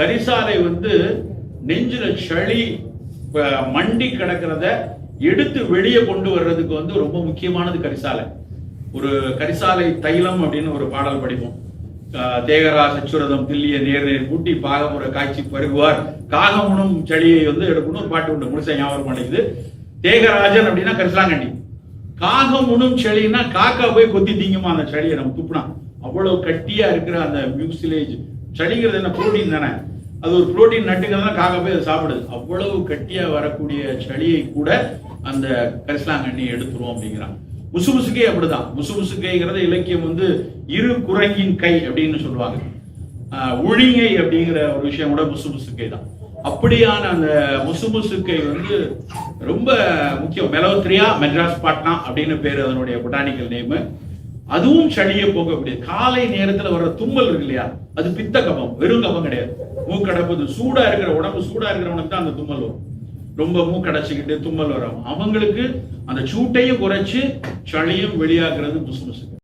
கரிசாலை நெஞ்சில சளி மண்டி கிடக்கிறத எடுத்து வெளியே கொண்டு வர்றதுக்கு ரொம்ப முக்கியமானது கரிசாலை. ஒரு கரிசாலை தைலம் அப்படின்னு ஒரு பாடல் படிப்போம். தேகரா சச்சுரதம் தில்லிய நேர் நேர் கூட்டி பாகமுறை காய்ச்சி பருகுவார் காகமுனும் சளியை எடுக்கணும் ஒரு பாட்டு உண்டு, முழுசா ஞாபகம் பண்ணிக்குது. தேகராஜன் அப்படின்னா கரிசலாங்கண்ணி, காகமுனும் சளின்னா காக்கா போய் கொத்தி திங்குமா அந்த சளியை நம்ம துப்புனா. அவ்வளவு கட்டியா இருக்கிற அந்த மியூசிலேஜ், சளிங்கிறது என்ன புரோட்டீன் தானே, அது ஒரு புரோட்டீன் நட்டுங்கிறதுனா காக்கா போய் அதை சாப்பிடுது. அவ்வளவு கட்டியா வரக்கூடிய சளியை கூட அந்த கரிசலாங்கண்ணி எடுத்துரும் அப்படிங்கிறான். முசுமுசுக்கை அப்படிதான். முசுமுசுக்கைங்கிறது இலக்கியம் இரு குரங்கின் கை அப்படின்னு சொல்லுவாங்க. உழிங்கை அப்படிங்கிற ஒரு விஷயம் கூட முசுமுசுக்கை தான். அப்படியான அந்த முசுமுசுக்கை ரொம்ப முக்கியம். மெலோத்ரியா மெட்ராஸ் பாட்னா அப்படின்னு பேரு அதனுடைய பொட்டானிக்கல் நேம். அதுவும் சளியை போக்கக்கூடியது. காலை நேரத்துல வர்ற தும்மல் இருக்கு இல்லையா, அது பித்த கபம், வெறும் கபம் கிடையாது. மூக்கடைப்பது, சூடா இருக்கிற உடம்பு, சூடா இருக்கிறவனுக்கு தான் அந்த தும்மல் வரும். ரொம்ப மூக்கடைச்சுக்கிட்டு தும்மல் வரும். அவங்களுக்கு அந்த சூட்டையும் குறைச்சு சளியும் வெளியாக்குறது முசுமுசு.